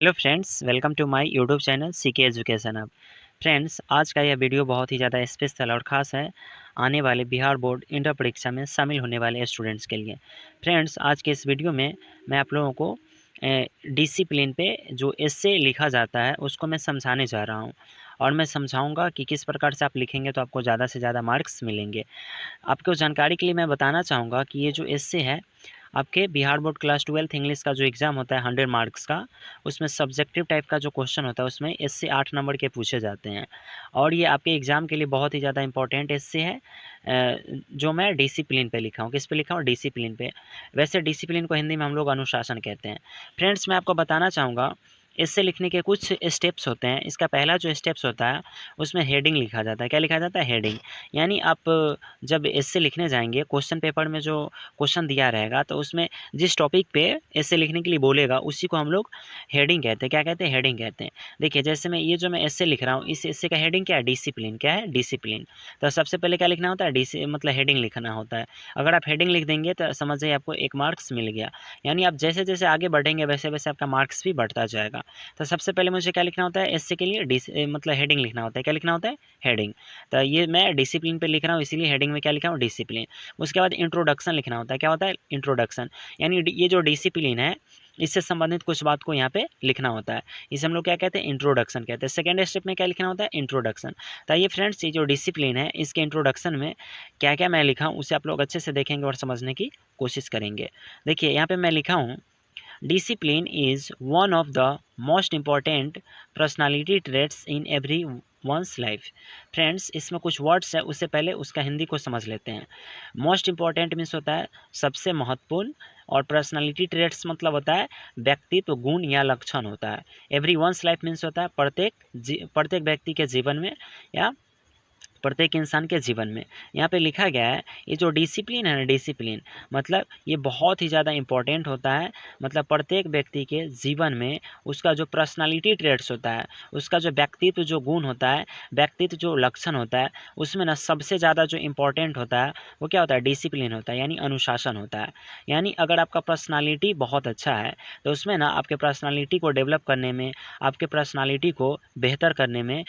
Hello friends, welcome to my YouTube channel CK education hub. Friends, आज का यह video बहुत ही ज़्यादा स्पेशल और ख़ास है आने वाले बिहार बोर्ड इंटर परीक्षा में शामिल होने वाले स्टूडेंट्स के लिए। फ्रेंड्स, आज के इस वीडियो में मैं आप लोगों को डिसिप्लिन पे जो एस्से लिखा जाता है उसको मैं समझाने जा रहा हूँ और मैं समझाऊंगा कि किस प्रकार से आप लिखेंगे तो आपको ज़्यादा से ज़्यादा मार्क्स मिलेंगे। आपको जानकारी के लिए मैं बताना चाहूँगा कि ये जो एस्से है आपके Bihar board class 12th English का जो एग्ज़ाम होता है 100 मार्क्स का, उसमें सब्जेक्टिव टाइप का जो क्वेश्चन होता है उसमें एस्से 8 नंबर के पूछे जाते हैं और ये आपके एग्ज़ाम के लिए बहुत ही ज़्यादा इंपॉर्टेंट एस्से है। जो मैं डिसिप्लिन पे लिखा हूँ, किस पे लिखा हूँ? डिसिप्लिन पे। वैसे डिसिप्लिन को हिंदी में हम लोग अनुशासन कहते हैं। फ्रेंड्स, मैं आपको बताना चाहूँगा इससे लिखने के कुछ स्टेप्स होते हैं। इसका पहला जो स्टेप्स होता है उसमें हेडिंग लिखा जाता है। क्या लिखा जाता है? हेडिंग। यानी आप जब एस्से लिखने जाएंगे, क्वेश्चन पेपर में जो क्वेश्चन दिया रहेगा तो उसमें जिस टॉपिक पे एस्से लिखने के लिए बोलेगा उसी को हम लोग हेडिंग कहते हैं। क्या कहते हैं? हेडिंग कहते हैं। देखिए, जैसे मैं एस्से लिख रहा हूँ, इस एस्से का हेडिंग क्या है? डिसिप्लिन। क्या है? डिसिप्लिन। तो सबसे पहले क्या लिखना होता है? मतलब हेडिंग लिखना होता है। अगर आप हेडिंग लिख देंगे तो समझ जाइए आपको 1 मार्क्स मिल गया। यानी आप जैसे-जैसे आगे बढ़ेंगे वैसे-वैसे आपका मार्क्स भी बढ़ता जाएगा। तो सबसे पहले मुझे क्या लिखना होता है? एस्से के लिए मतलब हेडिंग लिखना होता है। क्या लिखना होता है? हेडिंग। तो ये मैं डिसिप्लिन पे लिख रहा हूँ, इसीलिए हेडिंग में क्या लिखा हूँ? डिसिप्लिन। उसके बाद इंट्रोडक्शन लिखना होता है। क्या होता है? इंट्रोडक्शन। यानी ये जो डिसिप्लिन है इससे संबंधित कुछ बात को यहाँ पे लिखना होता है। इसे हम लोग क्या कहते हैं? इंट्रोडक्शन कहते हैं। सेकेंड स्टेप में क्या लिखना होता है? इंट्रोडक्शन। तो ये फ्रेंड्स, ये जो डिसिप्लिन है इसके इंट्रोडक्शन में क्या क्या मैं लिखा हूँ उसे आप लोग अच्छे से देखेंगे और समझने की कोशिश करेंगे। देखिए, यहाँ पे मैं लिखा हूँ, discipline is one of the most important personality traits in everyone's life। Friends, इसमें कुछ वर्ड्स है, उससे पहले उसका हिंदी को समझ लेते हैं। मोस्ट इंपॉर्टेंट मीन्स होता है सबसे महत्वपूर्ण, और पर्सनालिटी ट्रेट्स मतलब होता है व्यक्तित्व गुण या लक्षण होता है। एवरी वंस लाइफ मीन्स होता है प्रत्येक व्यक्ति के जीवन में या प्रत्येक इंसान के जीवन में। यहाँ पे लिखा गया है ये जो डिसिप्लिन है ना, डिसिप्लिन मतलब ये बहुत ही ज़्यादा इम्पोर्टेंट होता है। मतलब प्रत्येक व्यक्ति के जीवन में उसका जो पर्सनालिटी ट्रेट्स होता है, उसका जो व्यक्तित्व जो गुण होता है, व्यक्तित्व जो लक्षण होता है, उसमें ना सबसे ज़्यादा जो इम्पोर्टेंट होता है वो क्या होता है? डिसिप्लिन होता है, यानी अनुशासन होता है। यानी अगर आपका पर्सनालिटी बहुत अच्छा है तो उसमें ना आपके पर्सनालिटी को डेवलप करने में, आपके पर्सनालिटी को बेहतर करने में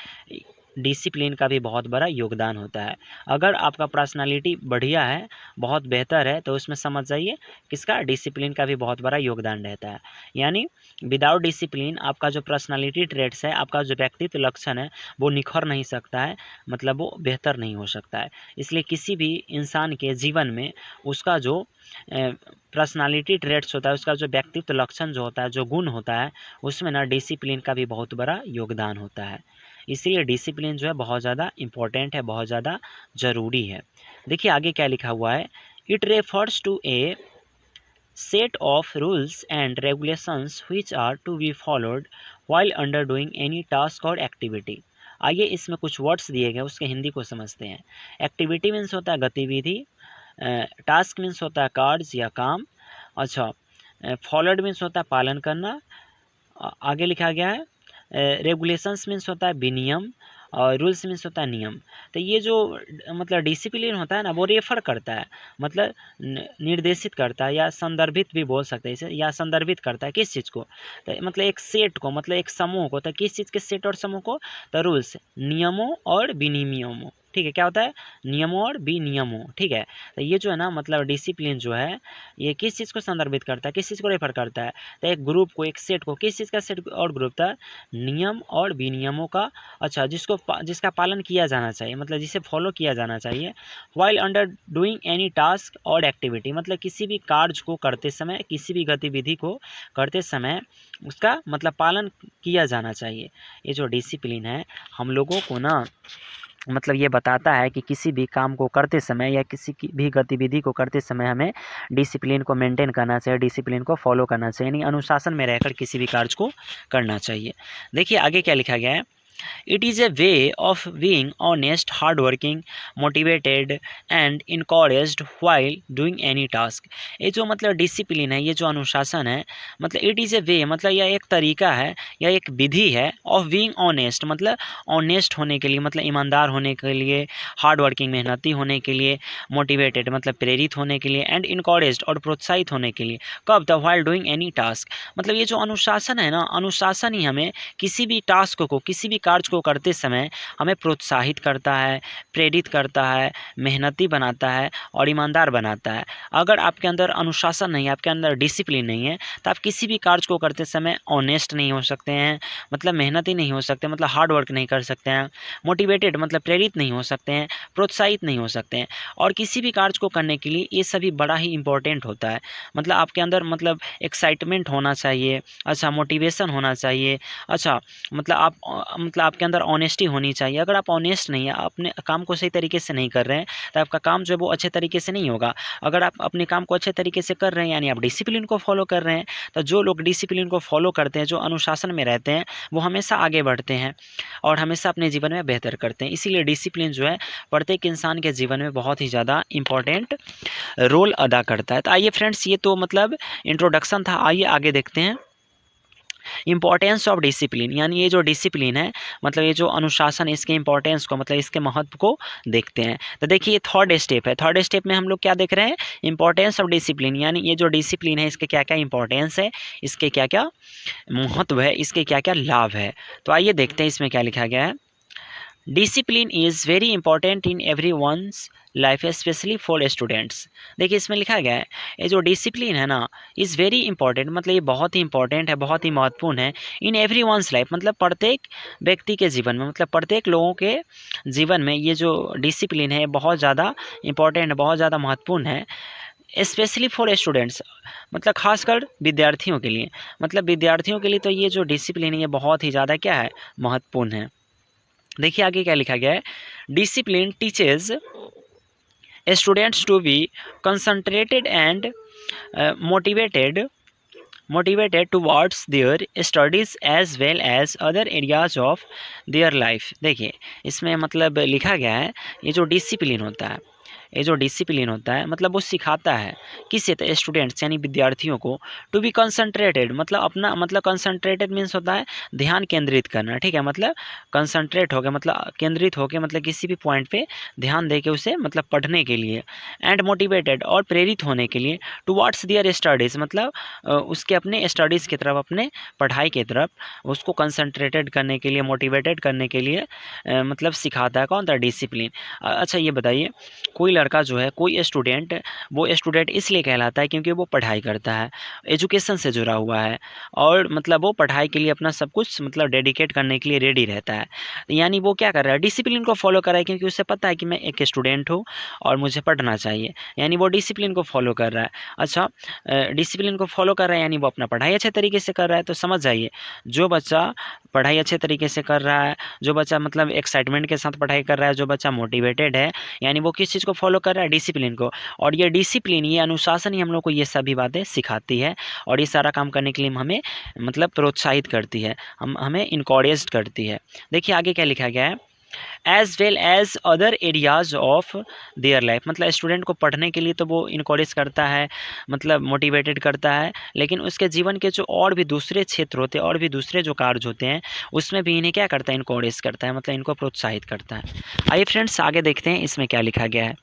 डिसिप्लिन का भी बहुत बड़ा योगदान होता है। अगर आपका पर्सनालिटी बढ़िया है, बहुत बेहतर है, तो उसमें समझ जाइए किसका? डिसिप्लिन का भी बहुत बड़ा योगदान रहता है। यानी विदाउट डिसिप्लिन आपका जो पर्सनालिटी ट्रेट्स है, आपका जो व्यक्तित्व लक्षण है, वो निखर नहीं सकता है, मतलब वो बेहतर नहीं हो सकता है। इसलिए किसी भी इंसान के जीवन में उसका जो पर्सनालिटी ट्रेट्स होता है, उसका जो व्यक्तित्व लक्षण जो होता है, जो गुण होता है, उसमें ना डिसिप्लिन का भी बहुत बड़ा योगदान होता है। इसीलिए डिसिप्लिन जो है बहुत ज़्यादा इम्पोर्टेंट है, बहुत ज़्यादा ज़रूरी है। देखिए आगे क्या लिखा हुआ है, it refers to a set of rules and regulations which are to be followed while under doing any task और एक्टिविटी। आइए इसमें कुछ वर्ड्स दिए गए उसके हिंदी को समझते हैं। एक्टिविटी मीन्स होता है गतिविधि, टास्क मीन्स होता है कार्य या काम। अच्छा, फॉलोड मीन्स होता है पालन करना। आगे लिखा गया है रेगुलेशंस मीन्स होता है विनियम, और रूल्स मीन्स होता है नियम। तो ये जो मतलब डिसिप्लिन होता है ना, वो रेफर करता है, मतलब निर्देशित करता है या संदर्भित भी बोल सकते हैं इसे, या संदर्भित करता है किस चीज़ को? तो मतलब एक सेट को, मतलब एक समूह को। तो किस चीज़ के सेट और समूह को? तो रूल्स, नियमों और विनियमों। ठीक है, क्या होता है? नियमों और विनियमों। ठीक है, तो ये जो है ना, मतलब डिसिप्लिन जो है ये किस चीज़ को संदर्भित करता है, किस चीज़ को रेफर करता है? तो एक ग्रुप को, एक सेट को, किस चीज़ का सेट और ग्रुप था? नियम और विनियमों का। अच्छा, जिसका पालन किया जाना चाहिए, मतलब जिसे फॉलो किया जाना चाहिए। While under doing any task और एक्टिविटी, मतलब किसी भी कार्य को करते समय, किसी भी गतिविधि को करते समय उसका मतलब पालन किया जाना चाहिए। ये जो डिसिप्लिन है हम लोगों को ना, मतलब ये बताता है कि किसी भी काम को करते समय या किसी की भी गतिविधि को करते समय हमें डिसिप्लिन को मेंटेन करना चाहिए, डिसिप्लिन को फॉलो करना चाहिए, यानी अनुशासन में रहकर किसी भी कार्य को करना चाहिए। देखिए आगे क्या लिखा गया है, it is a way of being honest, hard working, motivated and encouraged while doing any task. ये जो मतलब डिसिप्लिन है, ये जो अनुशासन है, मतलब इट इज़ ए वे, मतलब यह एक तरीका है, यह एक विधि है ऑफ बीइंग ऑनेस्ट, मतलब ऑनेस्ट होने के लिए, मतलब ईमानदार होने के लिए, हार्ड वर्किंग मेहनती होने के लिए, मोटिवेटेड मतलब प्रेरित होने के लिए, एंड इनकरेज्ड और प्रोत्साहित होने के लिए। कब? The while doing any task. मतलब ये जो अनुशासन है ना, अनुशासन ही हमें किसी भी टास्क को, किसी भी कार्य को करते समय हमें प्रोत्साहित करता है, प्रेरित करता है, मेहनती बनाता है और ईमानदार बनाता है। अगर आपके अंदर अनुशासन नहीं है, आपके अंदर डिसिप्लिन नहीं है, तो आप किसी भी कार्य को करते समय ऑनेस्ट नहीं हो सकते हैं, मतलब मेहनती नहीं हो सकते, मतलब हार्ड वर्क नहीं कर सकते हैं, मोटिवेटेड मतलब प्रेरित नहीं हो सकते हैं, प्रोत्साहित नहीं हो सकते हैं। और किसी भी कार्य को करने के लिए ये सभी बड़ा ही इंपॉर्टेंट होता है। मतलब आपके अंदर मतलब एक्साइटमेंट होना चाहिए, अच्छा मोटिवेशन होना चाहिए, अच्छा मतलब आपके अंदर ऑनेस्टी होनी चाहिए। अगर आप ऑनेस्ट नहीं है, अपने काम को सही तरीके से नहीं कर रहे हैं, तो आपका काम जो है वो अच्छे तरीके से नहीं होगा। अगर आप अपने काम को अच्छे तरीके से कर रहे हैं, यानी आप डिसिप्लिन को फॉलो कर रहे हैं, तो जो लोग डिसिप्लिन को फॉलो करते हैं, जो अनुशासन में रहते हैं, वो हमेशा आगे बढ़ते हैं और हमेशा अपने जीवन में बेहतर करते हैं। इसीलिए डिसिप्लिन जो है प्रत्येक इंसान के जीवन में बहुत ही ज़्यादा इंपॉर्टेंट रोल अदा करता है। तो आइए फ्रेंड्स, ये तो मतलब इंट्रोडक्शन था, आइए आगे देखते हैं इंपॉर्टेंस ऑफ डिसिप्लिन, यानी ये जो डिसिप्लिन है, मतलब ये जो अनुशासन, इसके इंपॉर्टेंस को, मतलब इसके महत्व को देखते हैं। तो देखिए थर्ड स्टेप है, थर्ड स्टेप में हम लोग क्या देख रहे हैं? इंपॉर्टेंस ऑफ डिसिप्लिन, यानी ये जो डिसिप्लिन है इसके क्या क्या इंपॉर्टेंस है, इसके क्या क्या महत्व है, इसके क्या क्या लाभ है। तो आइए देखते हैं इसमें क्या लिखा गया है। Discipline is very important in every one's life, specially for students. देखिए इसमें लिखा गया है, ये जो डिसिप्लिन है ना, इज़ वेरी इंपॉर्टेंट, मतलब ये बहुत ही इंपॉर्टेंट है, बहुत ही महत्वपूर्ण है। इन एवरी वंस लाइफ, मतलब प्रत्येक व्यक्ति के जीवन में, मतलब प्रत्येक लोगों के जीवन में ये जो डिसिप्लिन है बहुत ज़्यादा इंपॉर्टेंट है, बहुत ज़्यादा महत्वपूर्ण है। स्पेशली फॉर स्टूडेंट्स, मतलब खासकर विद्यार्थियों के लिए, मतलब विद्यार्थियों के लिए तो ये जो डिसिप्लिन है ये बहुत ही ज़्यादा क्या है? महत्वपूर्ण है। देखिए आगे क्या लिखा गया है। Discipline teaches students to be concentrated and motivated towards their studies as well as other areas of their life. देखिए इसमें मतलब लिखा गया है, ये जो डिसिप्लिन होता है, ये जो डिसिप्लिन होता है, मतलब वो सिखाता है किसे? तो स्टूडेंट्स यानी विद्यार्थियों को, टू बी कंसंट्रेटेड, मतलब अपना मतलब कंसंट्रेटेड मीन्स होता है ध्यान केंद्रित करना, ठीक है, मतलब कंसंट्रेट हो गया मतलब केंद्रित होकर, मतलब किसी भी पॉइंट पे ध्यान दे के उसे मतलब पढ़ने के लिए, एंड मोटिवेटेड और प्रेरित होने के लिए, टुवर्ड्स दियर स्टडीज़, मतलब उसके अपने स्टडीज़ की तरफ, अपने पढ़ाई की तरफ उसको कंसंट्रेटेड करने के लिए, मोटिवेटेड करने के लिए मतलब सिखाता है। कौन था? डिसिप्लिन। अच्छा ये बताइए, कोई लड़का जो है, कोई स्टूडेंट, वो स्टूडेंट इसलिए कहलाता है क्योंकि वो पढ़ाई करता है, एजुकेशन से जुड़ा हुआ है, और मतलब वो पढ़ाई के लिए अपना सब कुछ मतलब डेडिकेट करने के लिए रेडी रहता है। यानी वो क्या कर रहा है? डिसिप्लिन को फॉलो कर रहा है, क्योंकि उसे पता है कि मैं एक स्टूडेंट हूँ और मुझे पढ़ना चाहिए, यानी वो डिसिप्लिन को फॉलो कर रहा है। अच्छा डिसिप्लिन को फॉलो कर रहा है यानी वो अपना पढ़ाई अच्छे तरीके से कर रहा है। तो समझ जाइए, जो बच्चा पढ़ाई अच्छे तरीके से कर रहा है, जो बच्चा मतलब एक्साइटमेंट के साथ पढ़ाई कर रहा है, जो बच्चा मोटिवेटेड है, यानी वो किस चीज़ को फॉलो कर रहा है? डिसिप्लिन को। और ये डिसिप्लिन, ये अनुशासन ही हम लोग को ये सभी बातें सिखाती है और ये सारा काम करने के लिए हमें मतलब प्रोत्साहित करती है, हमें इनकरेज करती है। देखिए आगे क्या लिखा गया है। As well as other areas of their life, मतलब स्टूडेंट को पढ़ने के लिए तो वो इनकरेज करता है, मतलब मोटिवेटेड करता है, लेकिन उसके जीवन के जो और भी दूसरे क्षेत्र होते हैं, और भी दूसरे जो कार्य होते हैं, उसमें भी इन्हें क्या करता है? इनकरेज करता है, मतलब इनको प्रोत्साहित करता है। आइए फ्रेंड्स आगे देखते हैं इसमें क्या लिखा गया है।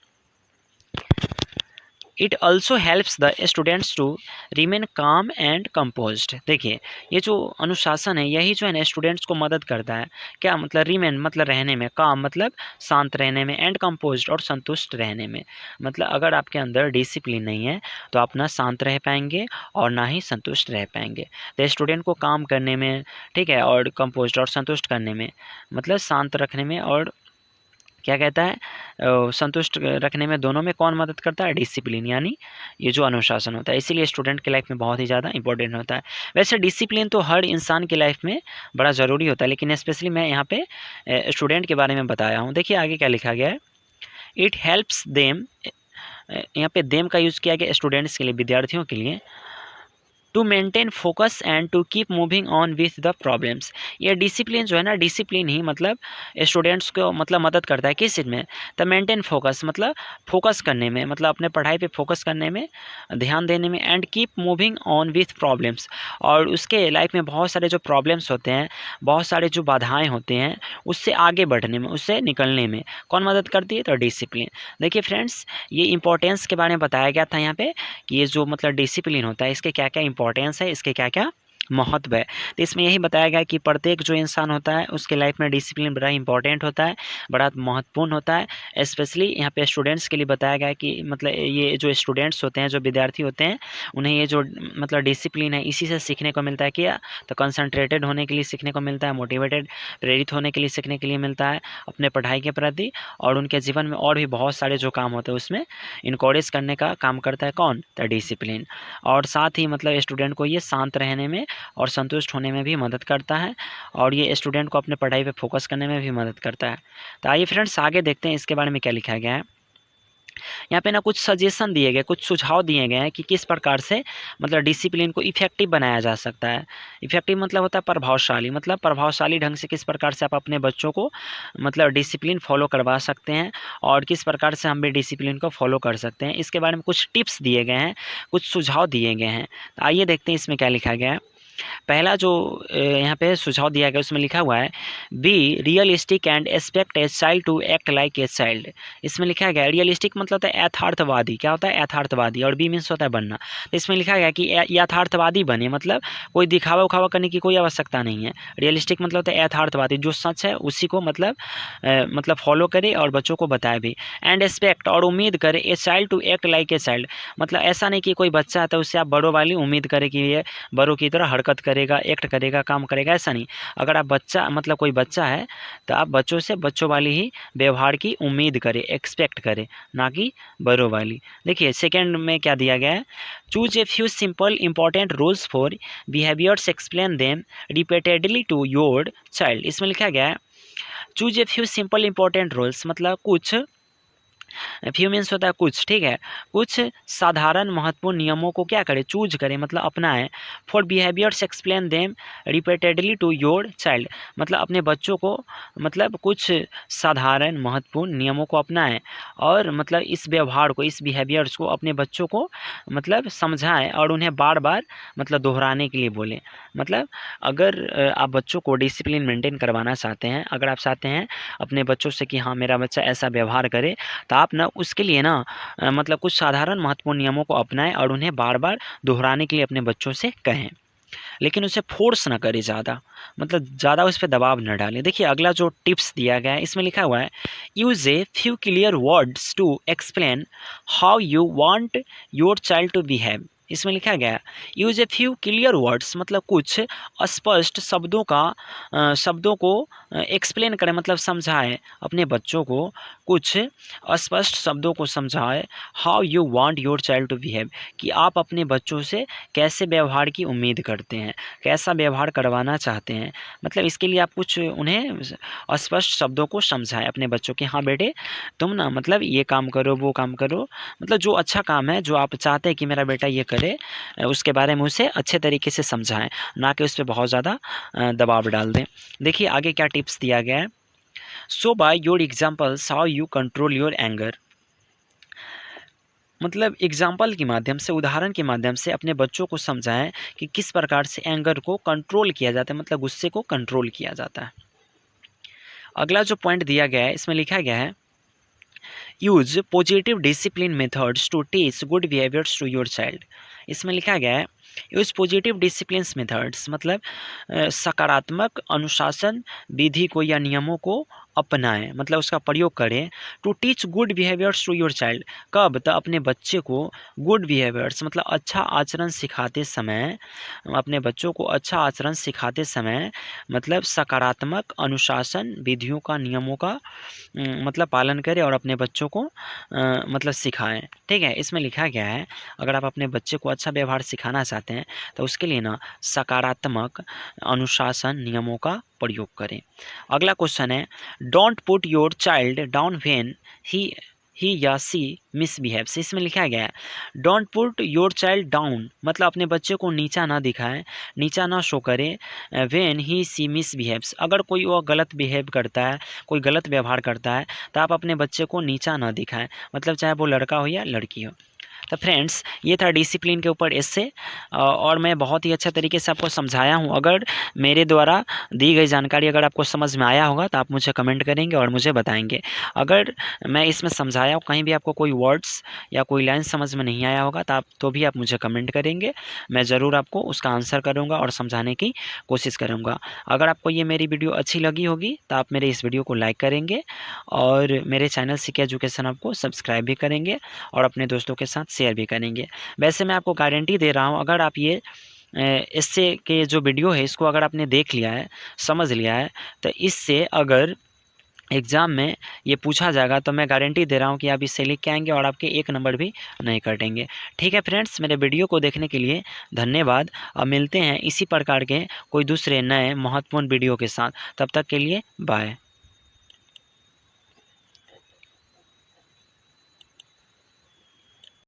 It also helps the students to remain calm and composed. देखिए ये जो अनुशासन है, यही जो है ना स्टूडेंट्स को मदद करता है, क्या मतलब? रिमेन मतलब रहने में, काम मतलब शांत रहने में, एंड कंपोज्ड और संतुष्ट रहने में। मतलब अगर आपके अंदर डिसिप्लिन नहीं है तो आप ना शांत रह पाएंगे और ना ही संतुष्ट रह पाएंगे। तो स्टूडेंट को काम करने में, ठीक है, और कंपोज्ड और संतुष्ट करने में, मतलब शांत रखने में और क्या कहता है संतुष्ट रखने में, दोनों में कौन मदद करता है? डिसिप्लिन, यानी ये जो अनुशासन होता है। इसीलिए स्टूडेंट की लाइफ में बहुत ही ज़्यादा इंपॉर्टेंट होता है। वैसे डिसिप्लिन तो हर इंसान की लाइफ में बड़ा ज़रूरी होता है, लेकिन स्पेशली मैं यहाँ पे स्टूडेंट के बारे में बताया हूँ। देखिए आगे क्या लिखा गया है। इट हेल्प्स देम, यहाँ पे देम का यूज़ किया गया स्टूडेंट्स के लिए, विद्यार्थियों के लिए, to maintain focus and to keep moving on with the problems. ये डिसिप्लिन जो है ना, डिसिप्लिन ही मतलब स्टूडेंट्स को मतलब मदद करता है किस चीज़ में, तो मेंटेन फोकस मतलब फोकस करने में, मतलब अपने पढ़ाई पे फोकस करने में, ध्यान देने में, and keep moving on with problems, और उसके लाइफ में बहुत सारे जो प्रॉब्लम्स होते हैं, बहुत सारे जो बाधाएं होते हैं, उससे आगे बढ़ने में, उससे निकलने में कौन मदद करती है, तो डिसिप्लिन। देखिए फ्रेंड्स, ये इंपॉर्टेंस के बारे में बताया गया था यहाँ पे कि ये जो मतलब डिसिप्लिन होता है, इसके क्या क्या इंपॉर्टेंस है, इसके क्या क्या महत्व है। तो इसमें यही बताया गया कि प्रत्येक जो इंसान होता है उसके लाइफ में डिसिप्लिन बड़ा इंपॉर्टेंट होता है, बड़ा महत्वपूर्ण होता है। स्पेशली यहाँ पे स्टूडेंट्स के लिए बताया गया है कि मतलब ये जो स्टूडेंट्स होते हैं, जो विद्यार्थी होते हैं, उन्हें ये जो मतलब डिसिप्लिन है इसी से सीखने को मिलता है। क्या, तो कंसंट्रेटेड होने के लिए सीखने को मिलता है, मोटिवेटेड प्रेरित होने के लिए सीखने के लिए मिलता है अपने पढ़ाई के प्रति, और उनके जीवन में और भी बहुत सारे जो काम होते हैं उसमें इनकरेज करने का काम करता है कौन, तो डिसिप्लिन। और साथ ही मतलब स्टूडेंट को ये शांत रहने में और संतुष्ट होने में भी मदद करता है, और ये स्टूडेंट को अपने पढ़ाई पे फोकस करने में भी मदद करता है। तो आइए फ्रेंड्स आगे देखते हैं इसके बारे में क्या लिखा गया है। यहाँ पे ना कुछ सजेशन दिए गए, कुछ सुझाव दिए गए हैं कि किस प्रकार से मतलब डिसिप्लिन को इफेक्टिव बनाया जा सकता है। इफेक्टिव मतलब होता है प्रभावशाली, मतलब प्रभावशाली ढंग से किस प्रकार से आप अपने बच्चों को मतलब डिसिप्लिन फॉलो करवा सकते हैं, और किस प्रकार से हम भी डिसिप्लिन को फॉलो कर सकते हैं, इसके बारे में कुछ टिप्स दिए गए हैं, कुछ सुझाव दिए गए हैं। तो आइए देखते हैं इसमें क्या लिखा गया है। पहला जो यहाँ पे सुझाव दिया गया उसमें लिखा हुआ है, be realistic and expect a child to act like a child. इसमें लिखा गया है रियलिस्टिक मतलब होता है यथार्थवादी, क्या होता है यथार्थवादी, और बी मीन्स होता है बनना। तो इसमें लिखा गया कि यथार्थवादी बने, मतलब कोई दिखावा उखावा करने की कोई आवश्यकता नहीं है। रियलिस्टिक मतलब होता है यथार्थवादी, जो सच है उसी को मतलब फॉलो करे और बच्चों को बताए भी। एंड एक्सपेक्ट और उम्मीद करे a child to act like a child, मतलब ऐसा नहीं कि कोई बच्चा है तो उससे आप बड़ों वाली उम्मीद करे कि ये बड़ों की तरह हरकत करेगा, एक्ट करेगा, काम करेगा, ऐसा नहीं। अगर आप बच्चा मतलब कोई बच्चा है तो आप बच्चों से बच्चों वाली ही व्यवहार की उम्मीद करें, एक्सपेक्ट करें, ना कि बड़ों वाली। देखिए सेकंड में क्या दिया गया है, choose a few simple important rules for behaviours, explain them repeatedly to your child. इसमें लिखा गया है choose a few simple important rules, मतलब कुछ, फ्यू मीन्स होता है कुछ, ठीक है, कुछ साधारण महत्वपूर्ण नियमों को क्या करें, चूज करें मतलब अपनाएं। For behaviours explain them repeatedly to your child, मतलब अपने बच्चों को मतलब कुछ साधारण महत्वपूर्ण नियमों को अपनाएं, और मतलब इस व्यवहार को, इस बिहेवियर्स को अपने बच्चों को मतलब समझाएं और उन्हें बार बार मतलब दोहराने के लिए बोलें। मतलब अगर आप बच्चों को डिसिप्लिन मेंटेन करवाना चाहते हैं, अगर आप चाहते हैं अपने बच्चों से कि हाँ मेरा बच्चा ऐसा व्यवहार करे, तो आप ना उसके लिए ना मतलब कुछ साधारण महत्वपूर्ण नियमों को अपनाएं और उन्हें बार बार दोहराने के लिए अपने बच्चों से कहें, लेकिन उसे फोर्स ना करें ज़्यादा, मतलब ज़्यादा उस पर दबाव न डालें। देखिए अगला जो टिप्स दिया गया है इसमें लिखा हुआ है, use a few clear words to explain how you want your child to behave. इसमें लिखा गया है use a few clear words, मतलब कुछ स्पष्ट शब्दों को एक्सप्लेन करें, मतलब समझाएं अपने बच्चों को, कुछ स्पष्ट शब्दों को समझाएं how you want your child to behave, कि आप अपने बच्चों से कैसे व्यवहार की उम्मीद करते हैं, कैसा व्यवहार करवाना चाहते हैं। मतलब इसके लिए आप कुछ उन्हें स्पष्ट शब्दों को समझाएं अपने बच्चों के, हाँ बेटे तुम ना मतलब ये काम करो, वो काम करो, मतलब जो अच्छा काम है, जो आप चाहते हैं कि मेरा बेटा ये करे, उसके बारे में उसे अच्छे तरीके से समझाएं, ना कि उस पर बहुत ज़्यादा दबाव डाल दें। देखिए आगे क्या टिप्स दिया गया है, so by your examples how you control your anger, मतलब एग्जाम्पल के माध्यम से, उदाहरण के माध्यम से अपने बच्चों को समझाएं कि किस प्रकार से एंगर को कंट्रोल किया जाता है, मतलब गुस्से को कंट्रोल किया जाता है। अगला जो पॉइंट दिया गया है इसमें लिखा गया है, use positive discipline methods to teach good behaviours to your child. इसमें लिखा गया है यूज पॉजिटिव डिसिप्लिन मेथड्स, मतलब सकारात्मक अनुशासन विधि को या नियमों को अपनाएं, मतलब उसका प्रयोग करें, to teach good behaviours to your child. कब, तो अपने बच्चे को गुड बिहेवियर्स मतलब अच्छा आचरण सिखाते समय, अपने बच्चों को अच्छा आचरण सिखाते समय मतलब सकारात्मक अनुशासन विधियों का, नियमों का मतलब पालन करें और अपने बच्चों को मतलब सिखाएं। ठीक है, इसमें लिखा गया है अगर आप अपने बच्चे को अच्छा व्यवहार सिखाना चाहते हैं तो उसके लिए ना सकारात्मक अनुशासन नियमों का प्रयोग करें। अगला क्वेश्चन है, don't put your child down when he he या सी मिसबिहेव्स, इसमें लिखा गया है don't put your child down, मतलब अपने बच्चे को नीचा ना दिखाएं, नीचा ना शो करें। व्हेन ही सी मिसबिहेव्स, अगर कोई वो गलत बिहेव करता है, कोई गलत व्यवहार करता है, तो आप अपने बच्चे को नीचा ना दिखाएं, मतलब चाहे वो लड़का हो या लड़की हो। तो फ्रेंड्स ये था डिसिप्लिन के ऊपर इससे, और मैं बहुत ही अच्छा तरीके से आपको समझाया हूँ। अगर मेरे द्वारा दी गई जानकारी अगर आपको समझ में आया होगा तो आप मुझे कमेंट करेंगे और मुझे बताएंगे। अगर मैं इसमें समझाया हूँ कहीं भी आपको कोई वर्ड्स या कोई लाइन समझ में नहीं आया होगा तो भी आप मुझे कमेंट करेंगे, मैं ज़रूर आपको उसका आंसर करूँगा और समझाने की कोशिश करूँगा। अगर आपको ये मेरी वीडियो अच्छी लगी होगी तो आप मेरे इस वीडियो को लाइक करेंगे और मेरे चैनल सीके एजुकेशन आपको सब्सक्राइब भी करेंगे और अपने दोस्तों के साथ शेयर भी करेंगे। वैसे मैं आपको गारंटी दे रहा हूँ, अगर आप ये इससे के जो वीडियो है इसको अगर आपने देख लिया है, समझ लिया है, तो इससे अगर एग्ज़ाम में ये पूछा जाएगा तो मैं गारंटी दे रहा हूँ कि आप इससे लिख के आएंगे और आपके 1 नंबर भी नहीं कटेंगे। ठीक है फ्रेंड्स, मेरे वीडियो को देखने के लिए धन्यवाद। अब मिलते हैं इसी प्रकार के कोई दूसरे नए महत्वपूर्ण वीडियो के साथ, तब तक के लिए बाय।